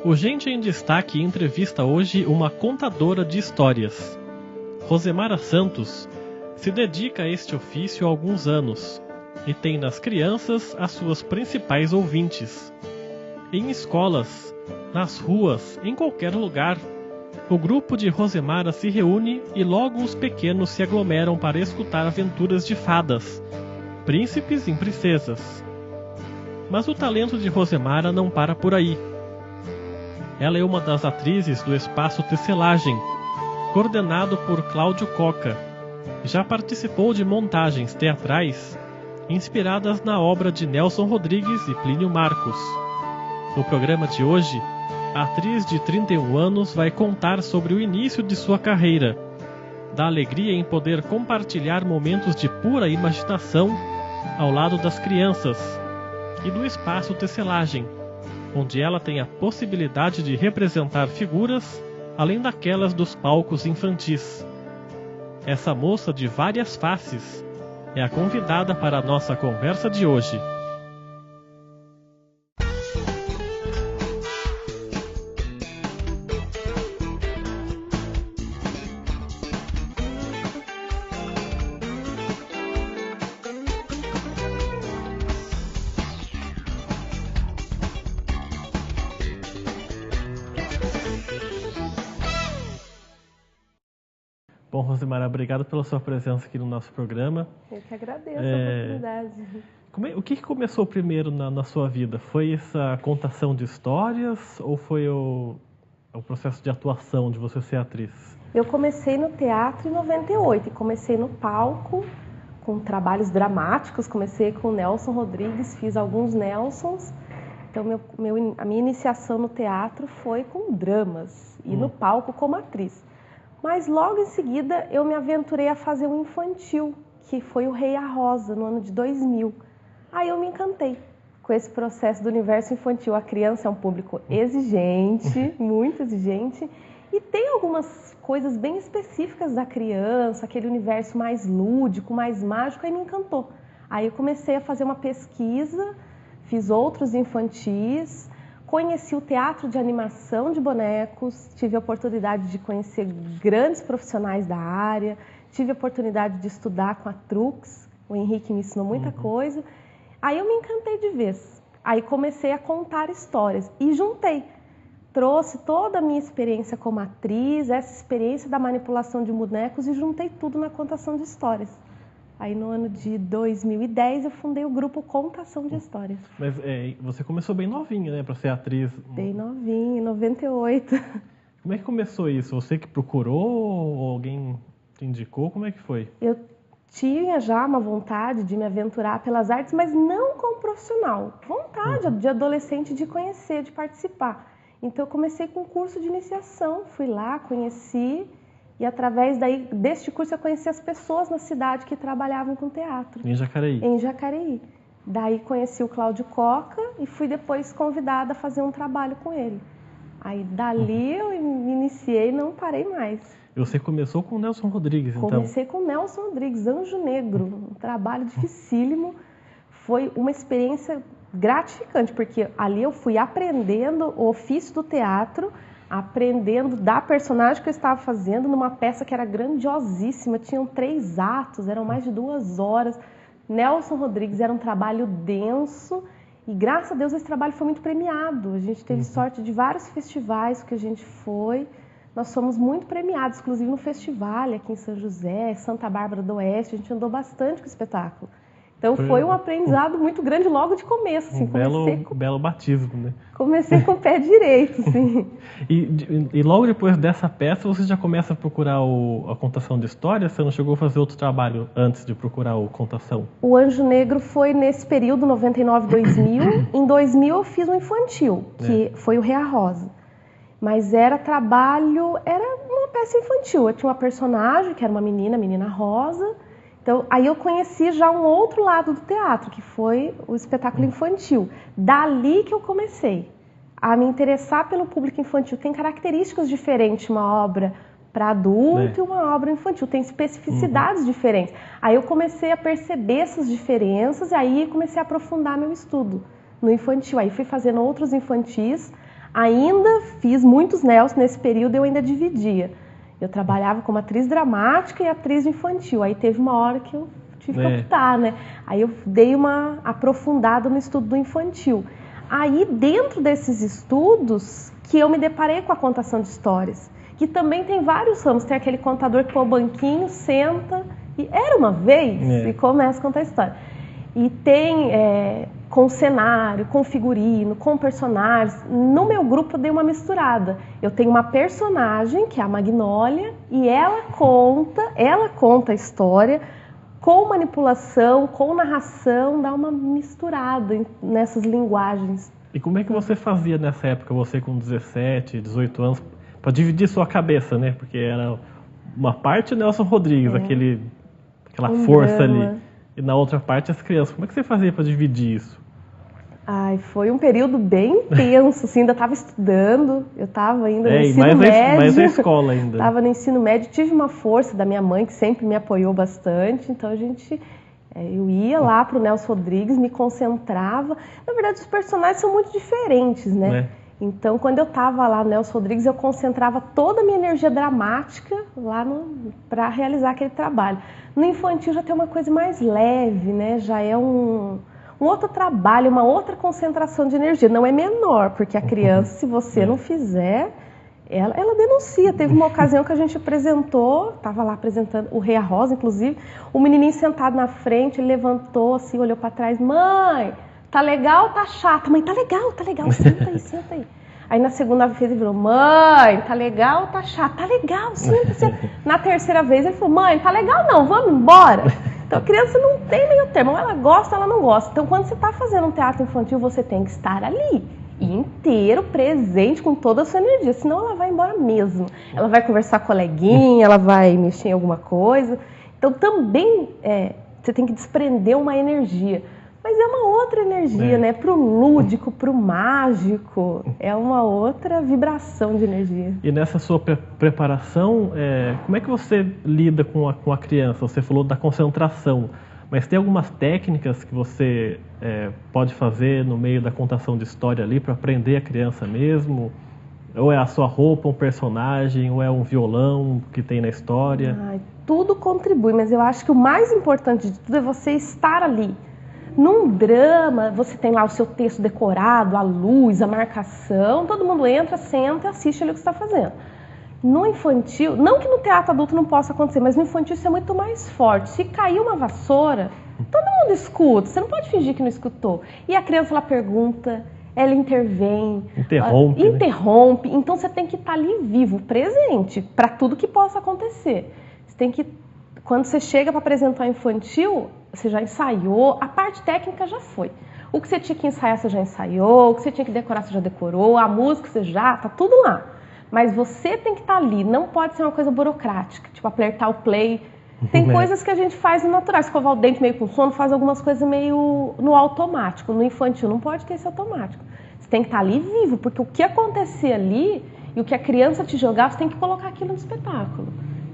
O Gente em Destaque entrevista hoje uma contadora de histórias. Rosemara Santos se dedica a este ofício há alguns anos e tem nas crianças as suas principais ouvintes. Em escolas, nas ruas, em qualquer lugar, o grupo de Rosemara se reúne e logo os pequenos se aglomeram para escutar aventuras de fadas, príncipes e princesas. Mas o talento de Rosemara não para por aí. Ela é uma das atrizes do Espaço Tecelagem, coordenado por Cláudio Coca. Já participou de montagens teatrais inspiradas na obra de Nelson Rodrigues e Plínio Marcos. No programa de hoje, a atriz de 31 anos vai contar sobre o início de sua carreira, da alegria em poder compartilhar momentos de pura imaginação ao lado das crianças, e do Espaço Tecelagem, onde ela tem a possibilidade de representar figuras além daquelas dos palcos infantis. Essa moça de várias faces é a convidada para a nossa conversa de hoje. Bom, Rosemara, obrigado pela sua presença aqui no nosso programa. Eu que agradeço a oportunidade. O que começou primeiro na sua vida? Foi essa contação de histórias ou foi o processo de atuação de você ser atriz? Eu comecei no teatro em 98 e comecei no palco com trabalhos dramáticos. Comecei com o Nelson Rodrigues, fiz alguns Nelsons. Então a minha iniciação no teatro foi com dramas e no palco como atriz. Mas logo em seguida eu me aventurei a fazer um infantil, que foi o Rei e a Rosa, no ano de 2000. Aí eu me encantei com esse processo do universo infantil. A criança é um público exigente, muito exigente, e tem algumas coisas bem específicas da criança, aquele universo mais lúdico, mais mágico, aí me encantou. Aí eu comecei a fazer uma pesquisa, fiz outros infantis, conheci o teatro de animação de bonecos, tive a oportunidade de conhecer grandes profissionais da área, tive a oportunidade de estudar com a Trux, o Henrique me ensinou muita coisa. Aí eu me encantei de vez. Aí comecei a contar histórias e juntei. Trouxe toda a minha experiência como atriz, essa experiência da manipulação de bonecos e juntei tudo na contação de histórias. Aí no ano de 2010 eu fundei o grupo Contação de Histórias. Mas você começou bem novinha, né, para ser atriz? Bem novinha, em 98. Como é que começou isso? Você que procurou ou alguém te indicou? Como é que foi? Eu tinha já uma vontade de me aventurar pelas artes, mas não como profissional. Vontade de adolescente de conhecer, de participar. Então eu comecei com um curso de iniciação, fui lá, conheci. E através deste curso eu conheci as pessoas na cidade que trabalhavam com teatro. Em Jacareí? Em Jacareí. Daí conheci o Cláudio Coca e fui depois convidada a fazer um trabalho com ele. Aí dali eu me iniciei e não parei mais. E você começou com o Nelson Rodrigues, então? Comecei com o Nelson Rodrigues, Anjo Negro. Um trabalho dificílimo. Foi uma experiência gratificante, porque ali eu fui aprendendo o ofício do teatro, aprendendo da personagem que eu estava fazendo numa peça que era grandiosíssima, tinham 3 atos, eram mais de 2 horas. Nelson Rodrigues era um trabalho denso e graças a Deus esse trabalho foi muito premiado. A gente teve sorte de vários festivais que a gente foi, nós fomos muito premiados, inclusive no festival aqui em São José, Santa Bárbara do Oeste, a gente andou bastante com o espetáculo. Então foi um aprendizado muito grande logo de começo. Assim, belo batismo, né? Comecei com o pé direito, sim. E logo depois dessa peça você já começa a procurar a contação de histórias? Você não chegou a fazer outro trabalho antes de procurar o contação? O Anjo Negro foi nesse período, 99, 2000. Em 2000 eu fiz um infantil, que foi o Rei e a Rosa. Mas era uma peça infantil. Eu tinha uma personagem, que era uma menina Rosa. Então, aí eu conheci já um outro lado do teatro, que foi o espetáculo infantil. Dali que eu comecei a me interessar pelo público infantil. Tem características diferentes, uma obra para adulto e uma obra infantil. Tem especificidades diferentes. Aí eu comecei a perceber essas diferenças e aí comecei a aprofundar meu estudo no infantil. Aí fui fazendo outros infantis. Ainda fiz muitos Nelson, nesse período eu ainda dividia. Eu trabalhava como atriz dramática e atriz infantil. Aí teve uma hora que eu tive que optar, né? Aí eu dei uma aprofundada no estudo do infantil. Aí dentro desses estudos que eu me deparei com a contação de histórias, que também tem vários ramos. Tem aquele contador que põe o banquinho, senta e era uma vez e começa a contar a história. E tem com cenário, com figurino, com personagens. No meu grupo eu dei uma misturada. Eu tenho uma personagem, que é a Magnólia, e ela conta a história com manipulação, com narração, dá uma misturada nessas linguagens. E como é que você fazia nessa época, você com 17, 18 anos, para dividir sua cabeça, né? Porque era uma parte o Nelson Rodrigues, aquela força drama ali, e na outra parte as crianças. Como é que você fazia para dividir isso? Ai, foi um período bem intenso, assim, ainda estava estudando, eu estava ainda no ensino médio. Mais a escola ainda. Estava no ensino médio, tive uma força da minha mãe, que sempre me apoiou bastante, então eu ia lá para o Nelson Rodrigues, me concentrava. Na verdade, os personagens são muito diferentes, né? Então, quando eu estava lá no Nelson Rodrigues, eu concentrava toda a minha energia dramática lá para realizar aquele trabalho. No infantil já tem uma coisa mais leve, né? Já é um outro trabalho, uma outra concentração de energia. Não é menor, porque a criança, se você não fizer, ela denuncia. Teve uma ocasião que a gente apresentou, estava lá apresentando o Rei a Rosa, inclusive, o menininho sentado na frente, ele levantou assim, olhou para trás, mãe, tá legal ou tá chato? Mãe, tá legal, senta aí. Aí na segunda vez ele virou, mãe, tá legal ou tá chato? Tá legal, senta. Na terceira vez ele falou, mãe, tá legal não, vamos embora. Então a criança não tem meio termo, ou ela gosta ou ela não gosta. Então quando você está fazendo um teatro infantil, você tem que estar ali, inteiro, presente, com toda a sua energia, senão ela vai embora mesmo. Ela vai conversar com a coleguinha, ela vai mexer em alguma coisa. Então também você tem que desprender uma energia. Mas é uma outra energia, né? Para o lúdico, para o mágico, é uma outra vibração de energia. E nessa sua preparação, como é que você lida com a criança? Você falou da concentração, mas tem algumas técnicas que você pode fazer no meio da contação de história ali para aprender a criança mesmo? Ou é a sua roupa, um personagem, ou é um violão que tem na história? Tudo contribui, mas eu acho que o mais importante de tudo é você estar ali. Num drama, você tem lá o seu texto decorado, a luz, a marcação, todo mundo entra, senta e assiste ali o que você está fazendo. No infantil, não que no teatro adulto não possa acontecer, mas no infantil isso é muito mais forte. Se cair uma vassoura, todo mundo escuta, você não pode fingir que não escutou. E a criança, ela pergunta, ela intervém. Interrompe. Então você tem que estar ali vivo, presente, para tudo que possa acontecer. Você tem que, quando você chega para apresentar o infantil, você já ensaiou, a parte técnica já foi. O que você tinha que ensaiar, você já ensaiou, o que você tinha que decorar, você já decorou, a música, você tá tudo lá. Mas você tem que estar ali, não pode ser uma coisa burocrática, tipo apertar o play. Tem coisas que a gente faz no natural, escovar o dente meio com sono, faz algumas coisas meio no automático. No infantil não pode ter esse automático. Você tem que estar ali vivo, porque o que acontecer ali e o que a criança te jogar, você tem que colocar aquilo no espetáculo.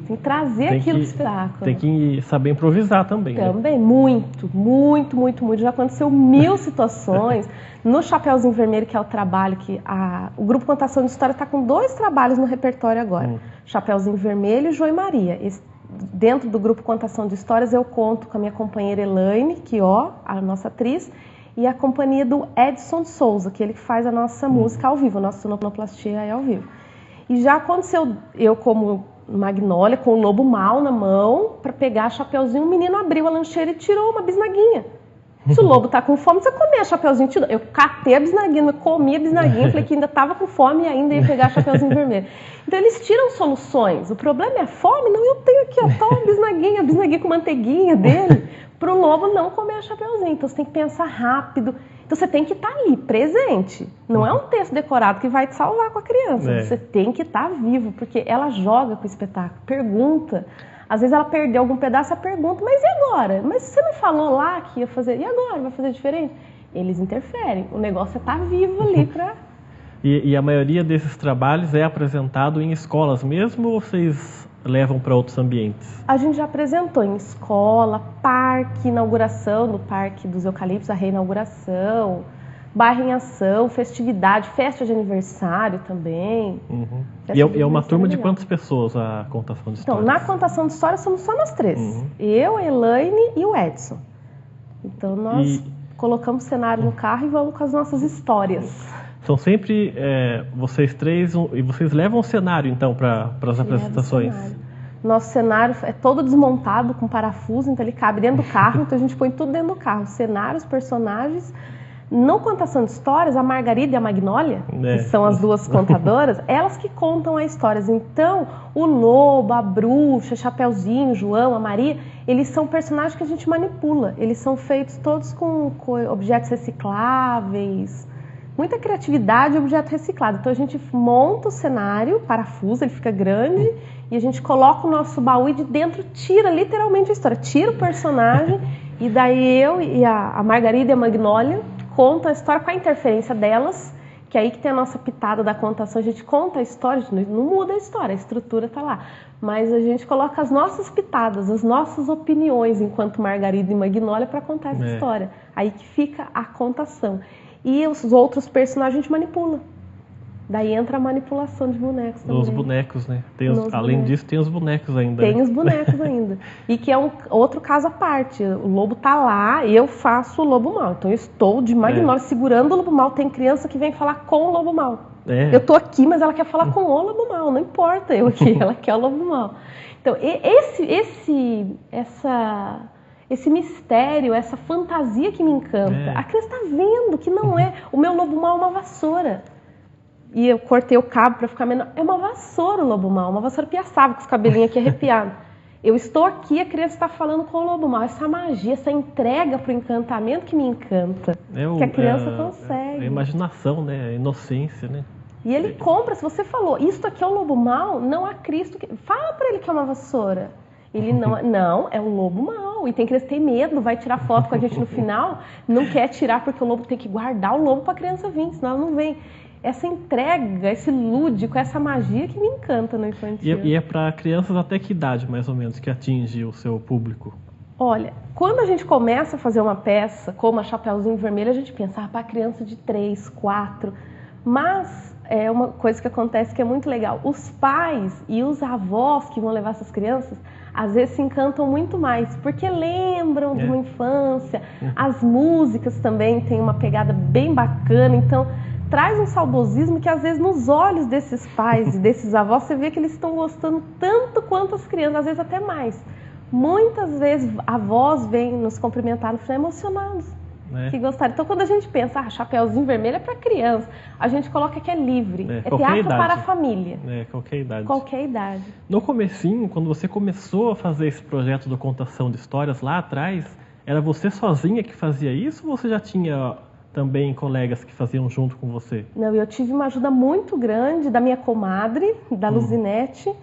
Tem que trazer aquilo pro espetáculo. Tem que saber improvisar também. Também, né? Muito. Já aconteceu 1000 situações. No Chapeuzinho Vermelho, que é o trabalho que o Grupo Contação de História está com 2 trabalhos no repertório agora. Chapeuzinho Vermelho e João e Maria. Dentro do Grupo Contação de Histórias, eu conto com a minha companheira Elaine, a nossa atriz, e a companhia do Edson Souza, que ele faz a nossa música ao vivo, a nossa sonoplastia é ao vivo. E já aconteceu, eu como Magnólia, com o lobo mau na mão, para pegar Chapeuzinho, o menino abriu a lancheira e tirou uma bisnaguinha. Se o lobo tá com fome, você comer Chapeuzinho. Eu catei a bisnaguinha, eu comi a bisnaguinha, falei que ainda tava com fome e ainda ia pegar Chapeuzinho Vermelho. Então eles tiram soluções. O problema é a fome? Não, eu tenho aqui, a bisnaguinha com manteiguinha dele, para o lobo não comer a Chapeuzinho. Então você tem que pensar rápido. Então você tem que estar ali, presente. Não é um texto decorado que vai te salvar com a criança. Você tem que estar vivo, porque ela joga com o espetáculo, pergunta. Às vezes ela perdeu algum pedaço, ela pergunta, mas e agora? Mas você não falou lá que ia fazer, e agora? Vai fazer diferente? Eles interferem, o negócio é estar vivo ali para... E a maioria desses trabalhos é apresentado em escolas mesmo, ou vocês levam para outros ambientes? A gente já apresentou em escola, parque, inauguração do Parque dos Eucaliptos, a reinauguração. Bairro em Ação, festividade, festa de aniversário também. E é uma turma de quantas pessoas a contação de histórias? Então, na contação de histórias somos só nós 3. Eu, a Elaine e o Edson. Então nós colocamos cenário no carro e vamos com as nossas histórias. São sempre vocês 3 e vocês levam o cenário então para as apresentações? Nosso cenário é todo desmontado com parafuso, então ele cabe dentro do carro, então a gente põe tudo dentro do carro. Cenários, personagens. Não contação de histórias, a Margarida e a Magnólia, que são as 2 contadoras, elas que contam as histórias. Então, o Lobo, a Bruxa, Chapeuzinho, João, a Maria, eles são personagens que a gente manipula. Eles são feitos todos com objetos recicláveis, muita criatividade e objeto reciclado. Então, a gente monta o cenário, parafusa, ele fica grande, e a gente coloca o nosso baú e de dentro tira literalmente a história. Tira o personagem, e daí eu e a Margarida e a Magnólia conta a história com a interferência delas, que é aí que tem a nossa pitada da contação. A gente conta a história, a gente não muda a história, a estrutura está lá. Mas a gente coloca as nossas pitadas, as nossas opiniões enquanto Margarida e Magnólia para contar essa história. Aí que fica a contação. E os outros personagens a gente manipula. Daí entra a manipulação de bonecos também. Os bonecos, né? Além disso, tem os bonecos ainda. Tem os bonecos ainda. E que é outro caso à parte. O lobo tá lá e eu faço o lobo mau. Então eu estou de Magnólia segurando o lobo mau. Tem criança que vem falar com o lobo mau. Eu tô aqui, mas ela quer falar com o lobo mau. Não importa eu aqui, ela quer o lobo mau. Então esse mistério, essa fantasia que me encanta. A criança tá vendo que não é. O meu lobo mau é uma vassoura. E eu cortei o cabo para ficar menor. É uma vassoura o lobo mau, uma vassoura piaçava com os cabelinhos aqui arrepiados. Eu estou aqui, a criança está falando com o lobo mau. Essa magia, essa entrega para o encantamento que me encanta. Que a criança consegue. A imaginação, né? A inocência, né? E ele compra, se você falou, isto aqui é o lobo mau, não há Cristo. Fala para ele que é uma vassoura. Ele não, é um lobo mau. E tem criança que tem medo, vai tirar foto com a gente no final, não quer tirar porque o lobo tem que guardar o lobo para a criança vir, senão ela não vem. Essa entrega, esse lúdico, essa magia que me encanta no infantil. E é para crianças até que idade, mais ou menos, que atinge o seu público? Olha, quando a gente começa a fazer uma peça, como a Chapeuzinho Vermelho, a gente pensa para criança de 3, 4. Mas é uma coisa que acontece que é muito legal. Os pais e os avós que vão levar essas crianças, às vezes se encantam muito mais, porque lembram de uma infância. As músicas também têm uma pegada bem bacana, então traz um saudosismo que às vezes nos olhos desses pais e desses avós você vê que eles estão gostando tanto quanto as crianças, às vezes até mais. Muitas vezes avós vêm nos cumprimentar no final emocionados, que gostaram. Então quando a gente pensa, Chapeuzinho Vermelho é para criança, a gente coloca que é livre, é teatro idade. Para a família. Qualquer idade. Qualquer idade. No comecinho, quando você começou a fazer esse projeto de contação de histórias lá atrás, era você sozinha que fazia isso ou você já tinha também colegas que faziam junto com você? Não, eu tive uma ajuda muito grande da minha comadre, da Luzinete.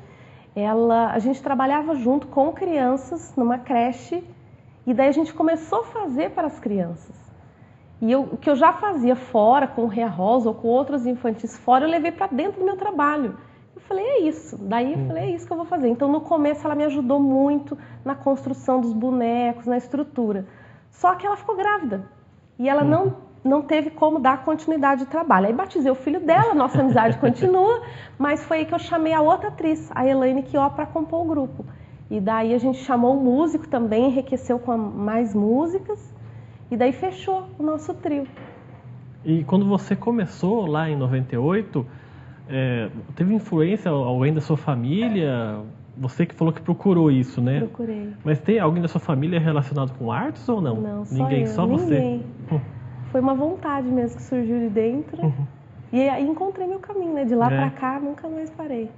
A gente trabalhava junto com crianças numa creche e daí a gente começou a fazer para as crianças. E o que eu já fazia fora, com o Rea Rosa ou com outros infantis fora, eu levei para dentro do meu trabalho. Eu falei, é isso. Daí eu falei, é isso que eu vou fazer. Então no começo ela me ajudou muito na construção dos bonecos, na estrutura. Só que ela ficou grávida e ela não teve como dar continuidade de trabalho. Aí batizei o filho dela, nossa amizade continua, mas foi aí que eu chamei a outra atriz, a Elaine Quió, para compor o grupo. E daí a gente chamou um músico também, enriqueceu com mais músicas, e daí fechou o nosso trio. E quando você começou lá em 98, teve influência alguém da sua família? Você que falou que procurou isso, né? Procurei. Mas tem alguém da sua família relacionado com artes ou não? Não, só ninguém, eu. Só você? Foi uma vontade mesmo que surgiu de dentro. E aí encontrei meu caminho, né? De lá pra cá, nunca mais parei.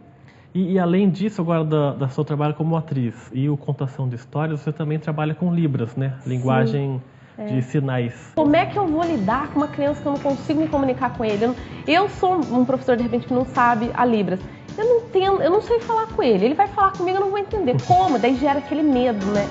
E além disso, agora da seu trabalho como atriz e o contação de histórias, você também trabalha com Libras, né? Linguagem de sinais. Como é que eu vou lidar com uma criança que eu não consigo me comunicar com ele? Eu sou um professor, de repente, que não sabe a Libras. Eu não sei falar com ele. Ele vai falar comigo, eu não vou entender. Como? Daí gera aquele medo, né?